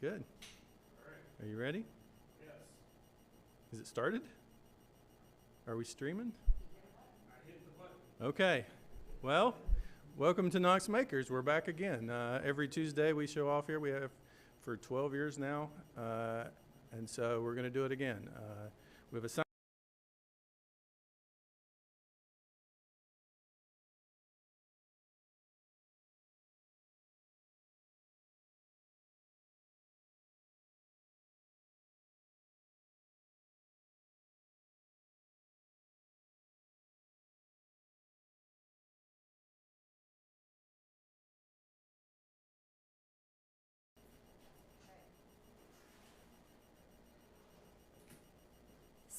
Good. All right. Are you ready? Yes. Is it started? Are we streaming? I hit the button. Okay. Well, welcome to Knox Makers. We're back again. Every Tuesday we show off here. We have for 12 years now. And so we're going to do it again. We have a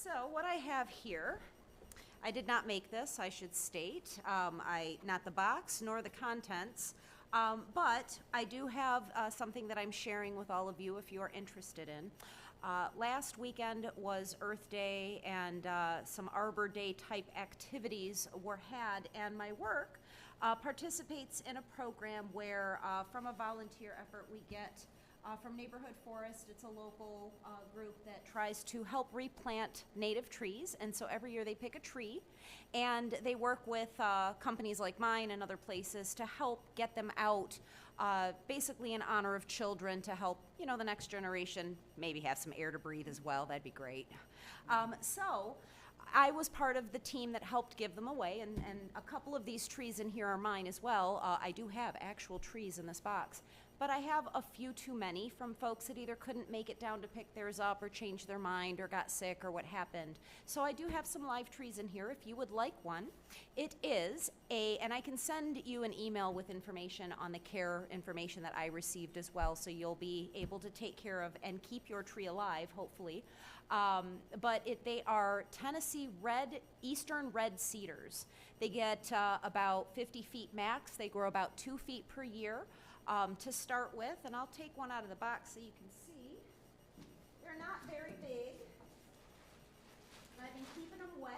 So what I have here, I did not make this, I should state. Not the box nor the contents, but I do have something that I'm sharing with all of you if you are interested in. Last weekend was Earth Day, and some Arbor Day type activities were had, and my work participates in a program where from a volunteer effort we get from Neighborhood Forest. It's a local group that tries to help replant native trees, and so every year they pick a tree and they work with companies like mine and other places to help get them out, basically in honor of children, to help, you know, the next generation maybe have some air to breathe as well. That'd be great. So I was part of the team that helped give them away, and a couple of these trees in here are mine as well. I do have actual trees in this box, but I have a few too many from folks that either couldn't make it down to pick theirs up or change their mind or got sick or what happened. So I do have some live trees in here if you would like one. It is and I can send you an email with information on the care information that I received as well, so you'll be able to take care of and keep your tree alive, hopefully. But they are Tennessee Eastern red cedars. They get about 50 feet max. They grow about 2 feet per year. To start with, and I'll take one out of the box so you can see. They're not very big. I've been keeping them wet.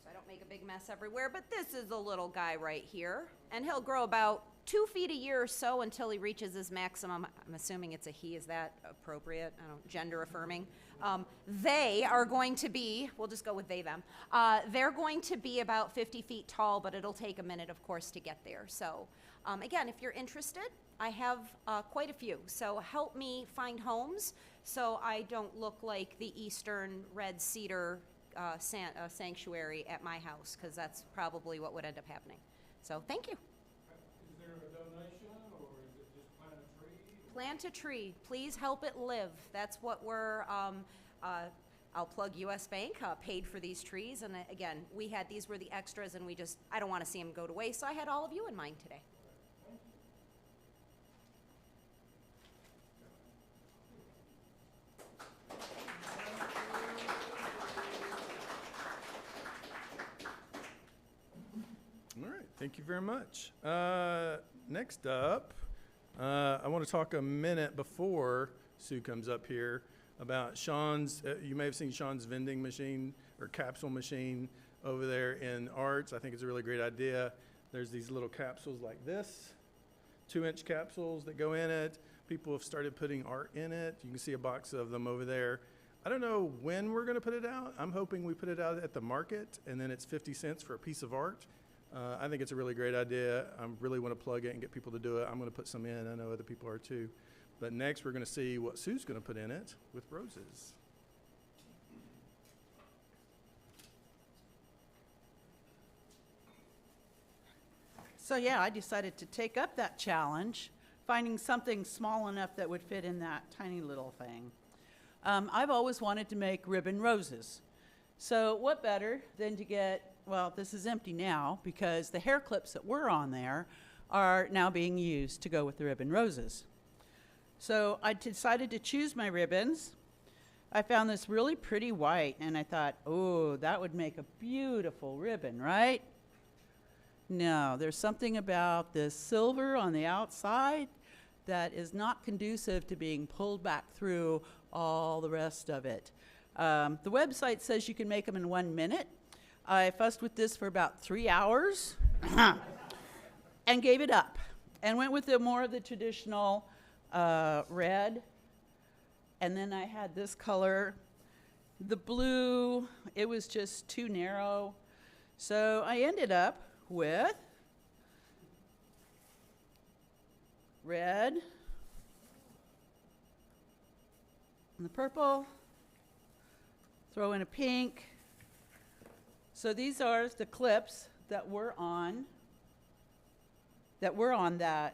So I don't make a big mess everywhere, but this is a little guy right here, and he'll grow about 2 feet a year or so until he reaches his maximum. I'm assuming it's a he. Is that appropriate? I don't, gender affirming. They are going to be, we'll just go with they, them. They're going to be about 50 feet tall, but it'll take a minute, of course, to get there. So again, if you're interested, I have quite a few. So help me find homes so I don't look like the Eastern red cedar sanctuary at my house, because that's probably what would end up happening. So thank you. Is there a donation, or is it just plant a tree? Plant a tree. Please help it live. That's what we're, I'll plug US Bank, paid for these trees. And again, these were the extras, and I don't want to see them go to waste, so I had all of you in mind today. All right, thank you very much. Next up, I want to talk a minute before Sue comes up here about Sean's, you may have seen Sean's vending machine or capsule machine over there in Arts. I think it's a really great idea. There's these little capsules like this, 2-inch capsules that go in it. People have started putting art in it. You can see a box of them over there. I don't know when we're going to put it out. I'm hoping we put it out at the market, and then it's 50 cents for a piece of art. I think it's a really great idea. I really want to plug it and get people to do it. I'm going to put some in. I know other people are too. But next, we're going to see what Sue's going to put in it with roses. So yeah, I decided to take up that challenge, finding something small enough that would fit in that tiny little thing. I've always wanted to make ribbon roses. So what better than to get, well, this is empty now because the hair clips that were on there are now being used to go with the ribbon roses. So I decided to choose my ribbons. I found this really pretty white, and I thought, oh, that would make a beautiful ribbon, right? No, there's something about this silver on the outside that is not conducive to being pulled back through all the rest of it. The website says you can make them in 1 minute. I fussed with this for about 3 hours. and gave it up and went with the more of the traditional red. And then I had this color. The blue, it was just too narrow. So I ended up with red and the purple. Throw in a pink. So these are the clips that were on that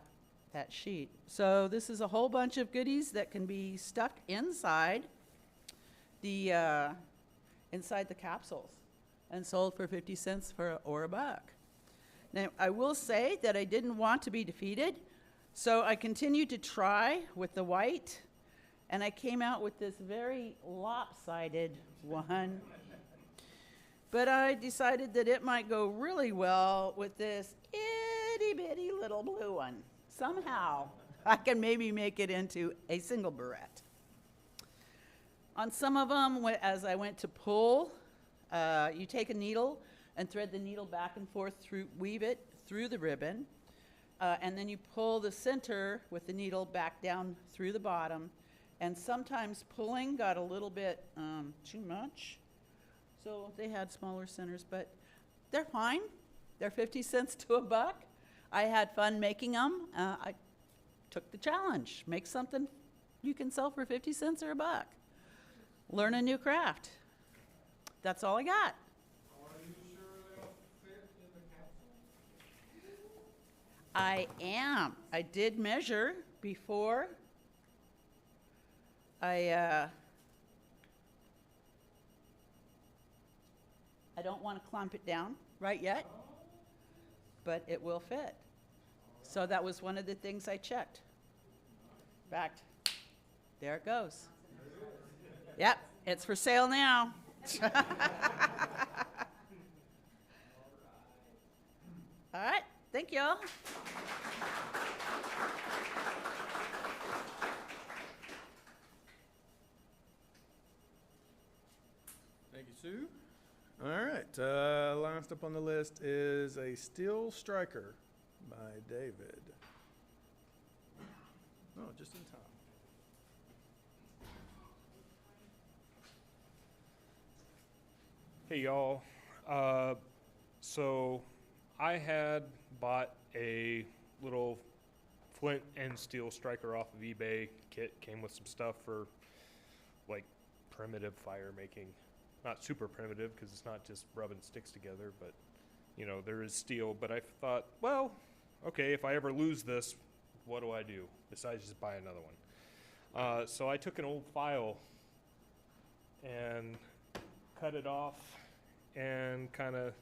sheet. So this is a whole bunch of goodies that can be stuck inside the capsules and sold for 50 cents or a buck. Now, I will say that I didn't want to be defeated, so I continued to try with the white, and I came out with this very lopsided one. But I decided that it might go really well with this itty-bitty little blue one. Somehow, I can maybe make it into a single barrette. On some of them, as I went to pull, you take a needle and thread the needle back and forth weave it through the ribbon, and then you pull the center with the needle back down through the bottom. And sometimes pulling got a little bit too much, so they had smaller centers, but they're fine. They're 50 cents to a buck. I had fun making them. I took the challenge. Make something you can sell for 50 cents or a buck. Learn a new craft. That's all I got. Are you sure they'll fit in the capsule? I am. I did measure before I don't want to clump it down right yet, but it will fit. So that was one of the things I checked. In fact, there it goes. Yep, it's for sale now. All right, thank you all. Thank you, Sue. All right, last up on the list is a Steel Striker by David. Oh, just in time. Hey y'all, so I had bought a little flint and steel striker off of eBay kit. Came with some stuff for like primitive fire making. Not super primitive because it's not just rubbing sticks together, but you know, there is steel. But I thought, well, okay, if I ever lose this, what do I do besides just buy another one? So I took an old file and cut it off and kind of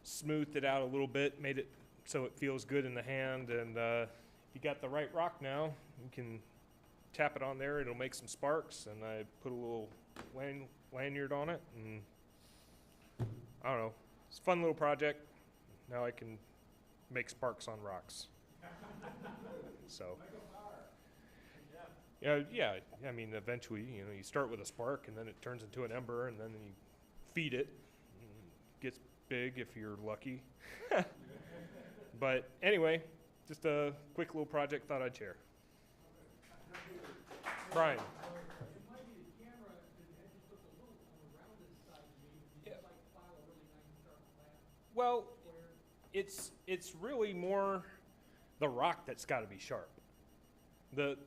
smoothed it out a little bit, made it so it feels good in the hand. And you got the right rock now, you can tap it on there, it'll make some sparks. And I put a little lanyard on it, and I don't know, it's a fun little project. Now I can make sparks on rocks. So yeah, I mean, eventually, you know, you start with a spark and then it turns into an ember, and then you feed it, and it gets big if you're lucky. But anyway, just a quick little project thought I'd share. Brian. It might be the camera that had just looked a little on the rounded side to me. You just like file a really nice sharp flat Well, square. it's really more the rock that's got to be sharp. The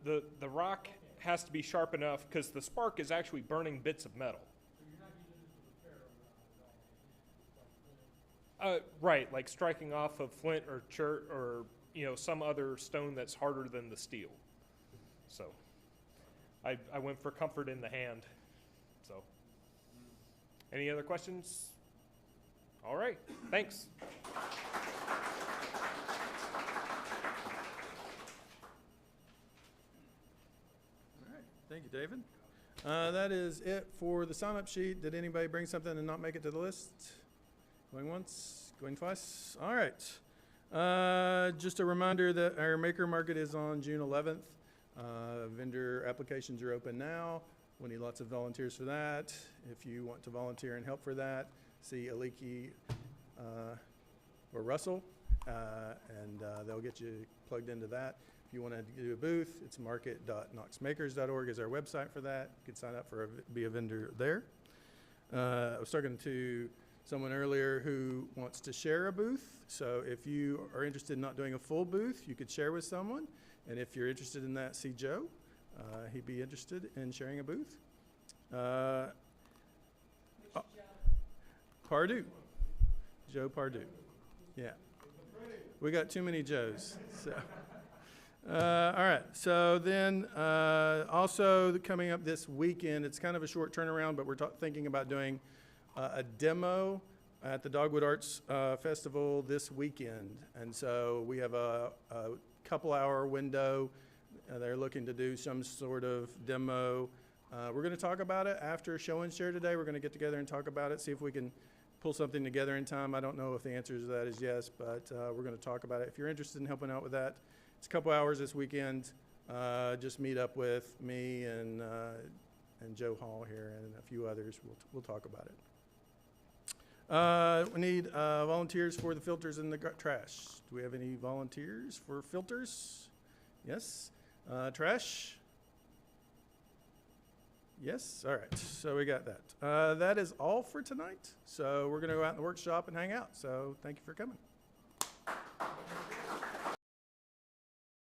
rock has to be sharp enough because the spark is actually burning bits of metal. So you're not using this with a ferro rod at all. It's like flint. Right, like striking off of flint or chert or you know some other stone that's harder than the steel. So I went for comfort in the hand. So any other questions? All right, thanks. Thank you, David. That is it for the sign-up sheet. Did anybody bring something and not make it to the list? Going once, going twice? All right. Just a reminder that our Maker Market is on June 11th. Vendor applications are open now. We need lots of volunteers for that. If you want to volunteer and help for that, see Aliki or Russell and they'll get you plugged into that. If you want to do a booth, it's market.knoxmakers.org is our website for that. You can sign up for be a vendor there. I was talking to someone earlier who wants to share a booth. So if you are interested in not doing a full booth, you could share with someone. And if you're interested in that, see Joe. He'd be interested in sharing a booth. Pardue. Joe Pardue. Yeah. We got too many Joes. So. All right. So then also coming up this weekend, it's kind of a short turnaround, but we're thinking about doing a demo at the Dogwood Arts Festival this weekend. And so we have a couple-hour window. They're looking to do some sort of demo. We're going to talk about it after show and share today. We're going to get together and talk about it, see if we can pull something together in time. I don't know if the answer to that is yes, but we're going to talk about it. If you're interested in helping out with that, it's a couple hours this weekend. Just meet up with me and Joe Hall here and a few others. We'll talk about it. We need volunteers for the filters and the trash. Do we have any volunteers for filters? Yes. Trash? Yes. All right. So we got that. That is all for tonight. So we're going to go out in the workshop and hang out. So thank you for coming.